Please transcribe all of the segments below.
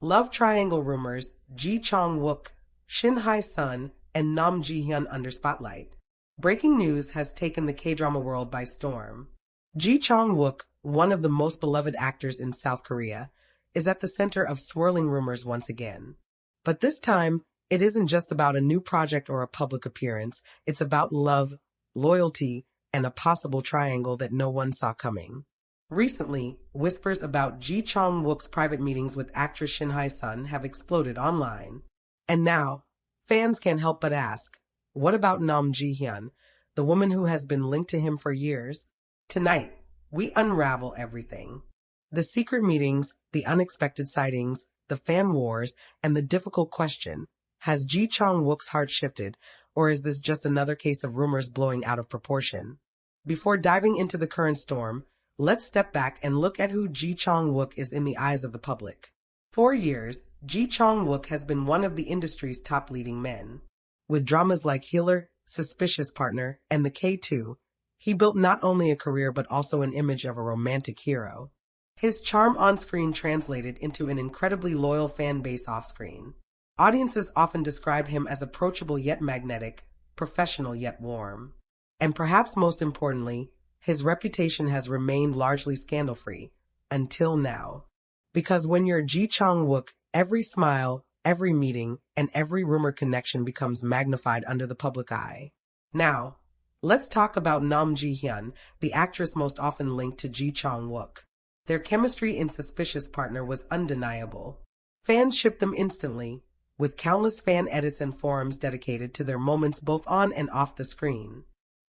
Love triangle rumors, Ji Chang Wook, Shin Hye Sun, and Nam Ji Hyun under spotlight. Breaking news has taken the K-drama world by storm. Ji Chang Wook, one of the most beloved actors in South Korea, is at the center of swirling rumors once again. But this time, it isn't just about a new project or a public appearance, it's about love, loyalty, and a possible triangle that no one saw coming. Recently, whispers about Ji Chang Wook's private meetings with actress Shin Hye Sun have exploded online. And now, fans can't help but ask, what about Nam Ji Hyun, the woman who has been linked to him for years? Tonight, we unravel everything. The secret meetings, the unexpected sightings, the fan wars, and the difficult question, has Ji Chang Wook's heart shifted, or is this just another case of rumors blowing out of proportion? Before diving into the current storm, let's step back and look at who Ji Chang Wook is in the eyes of the public. For years, Ji Chang Wook has been one of the industry's top leading men. With dramas like Healer, Suspicious Partner, and The K2, he built not only a career but also an image of a romantic hero. His charm on-screen translated into an incredibly loyal fan base off-screen. Audiences often describe him as approachable yet magnetic, professional yet warm. And perhaps most importantly, his reputation has remained largely scandal-free, until now. Because when you're Ji Chang Wook, every smile, every meeting, and every rumor connection becomes magnified under the public eye. Now, let's talk about Nam Ji Hyun, the actress most often linked to Ji Chang Wook. Their chemistry in Suspicious Partner was undeniable. Fans shipped them instantly, with countless fan edits and forums dedicated to their moments both on and off the screen.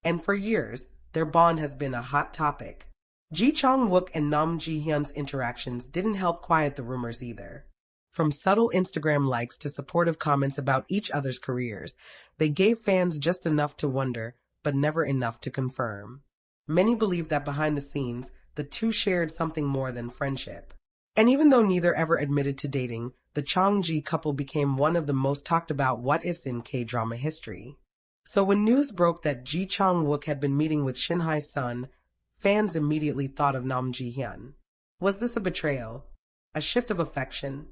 And for years, their bond has been a hot topic. Ji Chang Wook and Nam Ji Hyun's interactions didn't help quiet the rumors either. From subtle Instagram likes to supportive comments about each other's careers, they gave fans just enough to wonder, but never enough to confirm. Many believe that behind the scenes, the two shared something more than friendship. And even though neither ever admitted to dating, the Chong-ji couple became one of the most talked about what-ifs in K-drama history. So when news broke that Ji Chang Wook had been meeting with Shin Hye Sun, fans immediately thought of Nam Ji Hyun. Was this a betrayal, a shift of affection,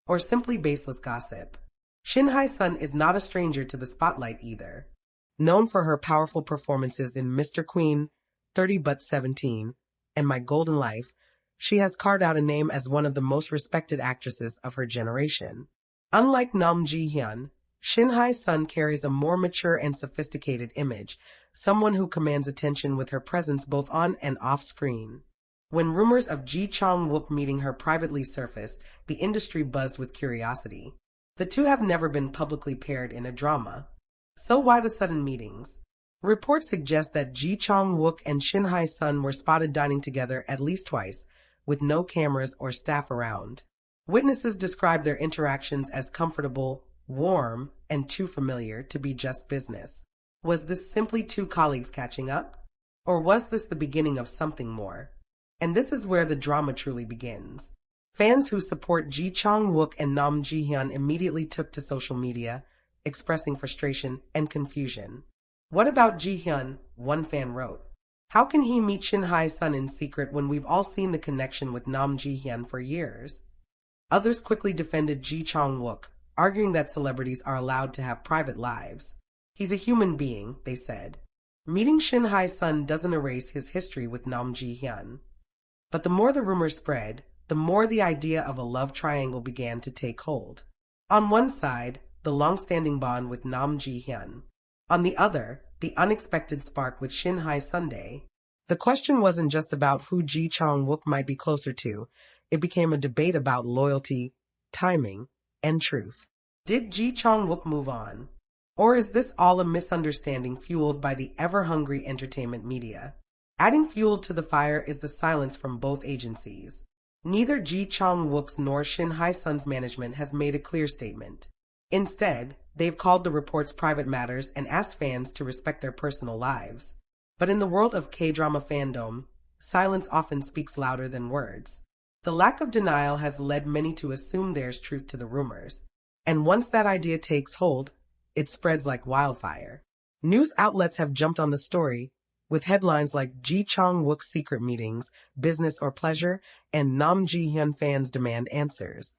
or simply baseless gossip? Shin Hye Sun is not a stranger to the spotlight either. Known for her powerful performances in Mr. Queen, 30 but 17, and My Golden Life, she has carved out a name as one of the most respected actresses of her generation. Unlike Nam Ji Hyun, Shin Hye Sun carries a more mature and sophisticated image, someone who commands attention with her presence both on and off screen. When rumors of Ji Chang Wook meeting her privately surfaced, the industry buzzed with curiosity. The two have never been publicly paired in a drama. So why the sudden meetings? Reports suggest that Ji Chang Wook and Shin Hye Sun were spotted dining together at least twice, with no cameras or staff around. Witnesses describe their interactions as comfortable, warm, and too familiar to be just business. Was this simply two colleagues catching up? Or was this the beginning of something more? And this is where the drama truly begins. Fans who support Ji Chang Wook and Nam Ji Hyun immediately took to social media, expressing frustration and confusion. What about Ji Hyun? One fan wrote. How can he meet Shin Hye Sun in secret when we've all seen the connection with Nam Ji Hyun for years? Others quickly defended Ji Chang Wook, arguing that celebrities are allowed to have private lives. He's a human being, they said. Meeting Shin Hye Sun doesn't erase his history with Nam Ji Hyun. But the more the rumors spread, the more the idea of a love triangle began to take hold. On one side, the long-standing bond with Nam Ji Hyun. On the other, the unexpected spark with Shin Hye Sun. The question wasn't just about who Ji Chang Wook might be closer to, it became a debate about loyalty, timing, and truth. Did Ji Chang Wook move on? Or is this all a misunderstanding fueled by the ever-hungry entertainment media? Adding fuel to the fire is the silence from both agencies. Neither Ji Chang Wook's nor Shin Hye Sun's management has made a clear statement. Instead, they've called the reports private matters and asked fans to respect their personal lives. But in the world of K-drama fandom, silence often speaks louder than words. The lack of denial has led many to assume there's truth to the rumors. And once that idea takes hold, it spreads like wildfire. News outlets have jumped on the story, with headlines like Ji Chang Wook's secret meetings, business or pleasure, and Nam Ji Hyun fans demand answers.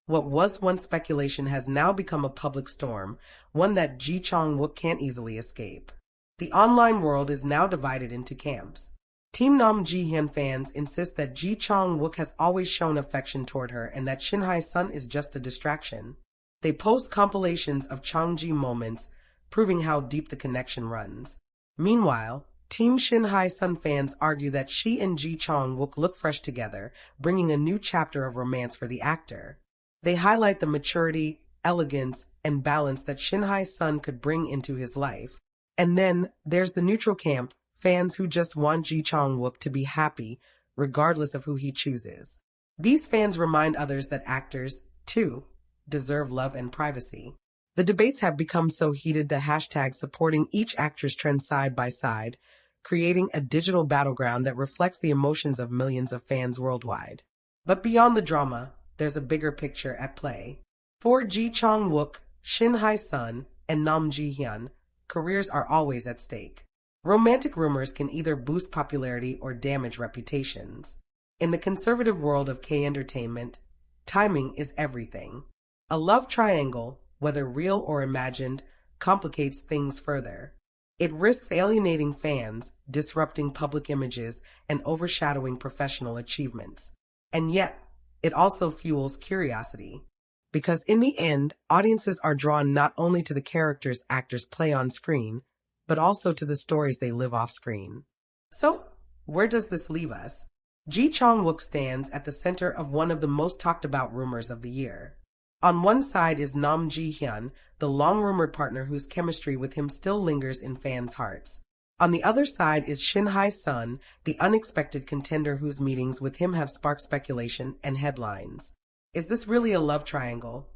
What was once speculation has now become a public storm, one that Ji Chang Wook can't easily escape. The online world is now divided into camps. Team Nam Ji Hyun fans insist that Ji Chang Wook has always shown affection toward her and that Shin Hye Sun is just a distraction. They post compilations of Changji moments, proving how deep the connection runs. Meanwhile, Team Shin Hye Sun fans argue that she and Ji Chang Wook look fresh together, bringing a new chapter of romance for the actor. They highlight the maturity, elegance, and balance that Shin Hye Sun could bring into his life. And then there's the neutral camp, fans who just want Ji Chang Wook to be happy, regardless of who he chooses. These fans remind others that actors, too, deserve love and privacy. The debates have become so heated that hashtags supporting each actress trend side by side, creating a digital battleground that reflects the emotions of millions of fans worldwide. But beyond the drama, there's a bigger picture at play. For Ji Chang Wook, Shin Hye Sun, and Nam Ji Hyun, careers are always at stake. Romantic rumors can either boost popularity or damage reputations. In the conservative world of K-entertainment, timing is everything. A love triangle, whether real or imagined, complicates things further. It risks alienating fans, disrupting public images, and overshadowing professional achievements. And yet, it also fuels curiosity. Because in the end, audiences are drawn not only to the characters actors play on screen, but also to the stories they live off screen. So, where does this leave us? Ji Chang Wook stands at the center of one of the most talked about rumors of the year. On one side is Nam Ji Hyun, the long-rumored partner whose chemistry with him still lingers in fans' hearts. On the other side is Shin Hye Sun, the unexpected contender whose meetings with him have sparked speculation and headlines. Is this really a love triangle?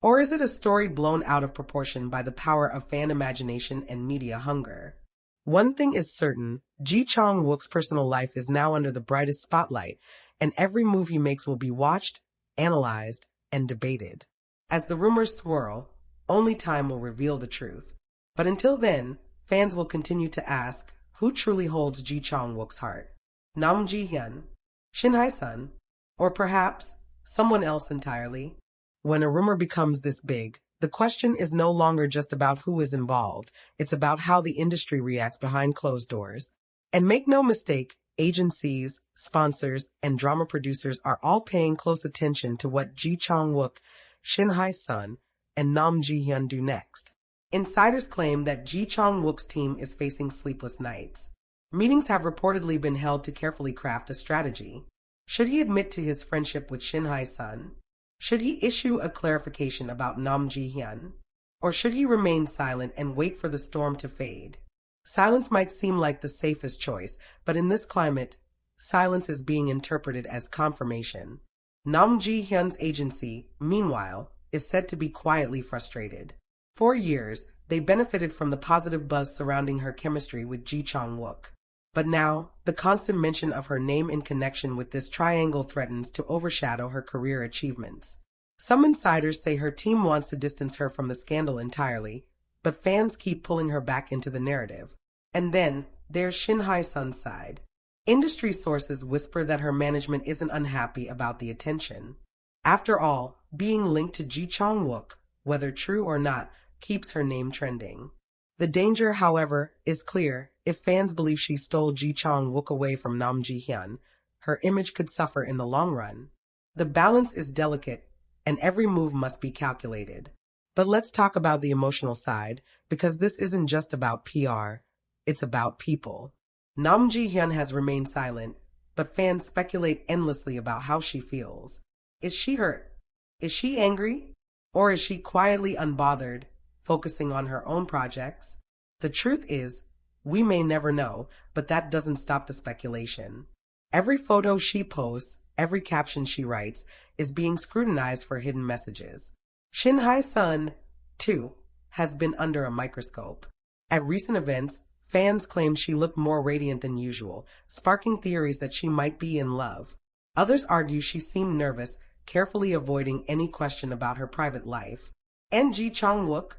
Or is it a story blown out of proportion by the power of fan imagination and media hunger? One thing is certain, Ji Chang Wook's personal life is now under the brightest spotlight, and every move he makes will be watched, analyzed, and debated. As the rumors swirl, only time will reveal the truth. But until then, fans will continue to ask, who truly holds Ji Chang Wook's heart? Nam Ji Hyun, Shin Hye Sun, or perhaps someone else entirely? When a rumor becomes this big, the question is no longer just about who is involved, it's about how the industry reacts behind closed doors. And make no mistake, agencies, sponsors, and drama producers are all paying close attention to what Ji Chang Wook, Shin Hye Sun, and Nam Ji Hyun do next. Insiders claim that Ji Chang Wook's team is facing sleepless nights. Meetings have reportedly been held to carefully craft a strategy. Should he admit to his friendship with Shin Hye Sun? Should he issue a clarification about Nam Ji Hyun? Or should he remain silent and wait for the storm to fade? Silence might seem like the safest choice, but in this climate, silence is being interpreted as confirmation. Nam Ji Hyun's agency, meanwhile, is said to be quietly frustrated. For years, they benefited from the positive buzz surrounding her chemistry with Ji Chang Wook. But now, the constant mention of her name in connection with this triangle threatens to overshadow her career achievements. Some insiders say her team wants to distance her from the scandal entirely, but fans keep pulling her back into the narrative. And then, there's Shin Hye Sun's side. Industry sources whisper that her management isn't unhappy about the attention. After all, being linked to Ji Chang Wook, whether true or not, keeps her name trending. The danger, however, is clear. If fans believe she stole Ji Chang Wook away from Nam Ji Hyun, her image could suffer in the long run. The balance is delicate, and every move must be calculated. But let's talk about the emotional side, because this isn't just about PR, it's about people. Nam Ji Hyun has remained silent, but fans speculate endlessly about how she feels. Is she hurt? Is she angry? Or is she quietly unbothered, focusing on her own projects? The truth is, we may never know, but that doesn't stop the speculation. Every photo she posts, every caption she writes, is being scrutinized for hidden messages. Shin Hye Sun, too, has been under a microscope. At recent events, fans claim she looked more radiant than usual, sparking theories that she might be in love. Others argue she seemed nervous, carefully avoiding any question about her private life. And Ji Chang Wook?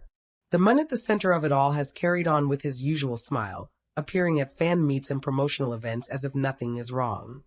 The man at the center of it all has carried on with his usual smile, appearing at fan meets and promotional events as if nothing is wrong.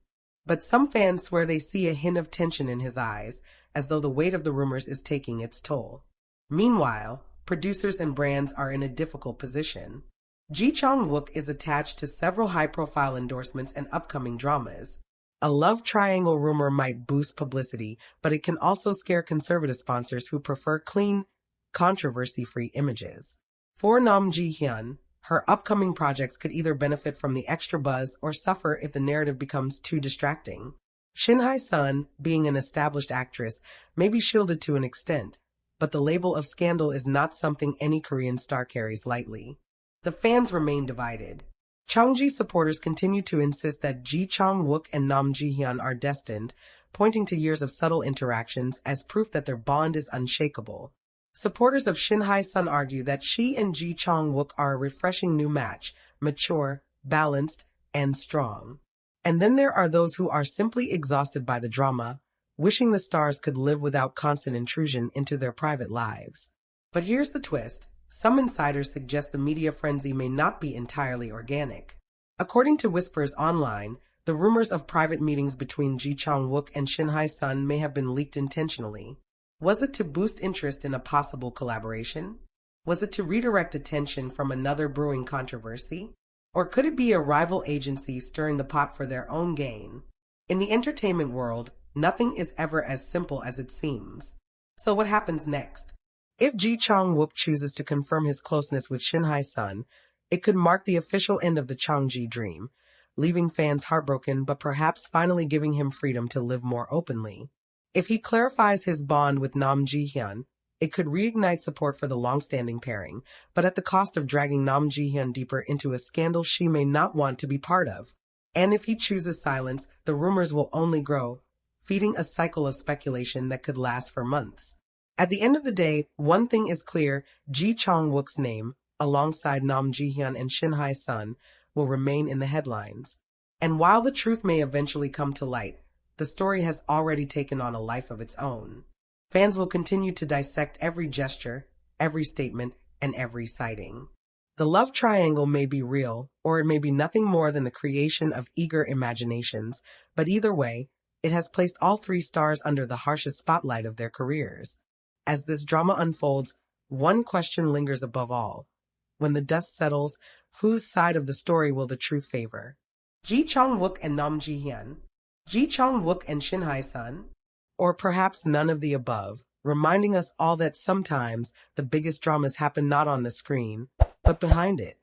But some fans swear they see a hint of tension in his eyes, as though the weight of the rumors is taking its toll. Meanwhile, producers and brands are in a difficult position. Ji Chang Wook is attached to several high-profile endorsements and upcoming dramas. A love triangle rumor might boost publicity, but it can also scare conservative sponsors who prefer clean, controversy-free images. For Nam Ji Hyun, her upcoming projects could either benefit from the extra buzz or suffer if the narrative becomes too distracting. Shin Hye Sun, being an established actress, may be shielded to an extent, but the label of scandal is not something any Korean star carries lightly. The fans remain divided. Changji supporters continue to insist that Ji Chang Wook and Nam Ji Hian are destined, pointing to years of subtle interactions as proof that their bond is unshakable. Supporters of Shin Hai Sun argue that she and Ji Chang Wook are a refreshing new match, mature, balanced, and strong. And then there are those who are simply exhausted by the drama, wishing the stars could live without constant intrusion into their private lives. But here's the twist. Some insiders suggest the media frenzy may not be entirely organic. According to whispers online, the rumors of private meetings between Ji Chang Wook and Shin Hye Sun may have been leaked intentionally. Was it to boost interest in a possible collaboration? Was it to redirect attention from another brewing controversy? Or could it be a rival agency stirring the pot for their own gain? In the entertainment world, nothing is ever as simple as it seems. So what happens next? If Ji Chang Wook chooses to confirm his closeness with Shin Hye Sun, it could mark the official end of the Changji dream, leaving fans heartbroken but perhaps finally giving him freedom to live more openly. If he clarifies his bond with Nam Ji Hyun, it could reignite support for the long-standing pairing, but at the cost of dragging Nam Ji Hyun deeper into a scandal she may not want to be part of. And if he chooses silence, the rumors will only grow, feeding a cycle of speculation that could last for months. At the end of the day, one thing is clear: Ji Chang Wook's name, alongside Nam Ji Hyun and Shin Hye Sun, will remain in the headlines. And while the truth may eventually come to light, the story has already taken on a life of its own. Fans will continue to dissect every gesture, every statement, and every sighting. The love triangle may be real, or it may be nothing more than the creation of eager imaginations, but either way, it has placed all three stars under the harshest spotlight of their careers. As this drama unfolds, one question lingers above all. When the dust settles, whose side of the story will the truth favor? Ji Chang Wook and Nam Ji Hian? Ji Chang Wook and Shin Hye Sun? Or perhaps none of the above, reminding us all that sometimes the biggest dramas happen not on the screen, but behind it.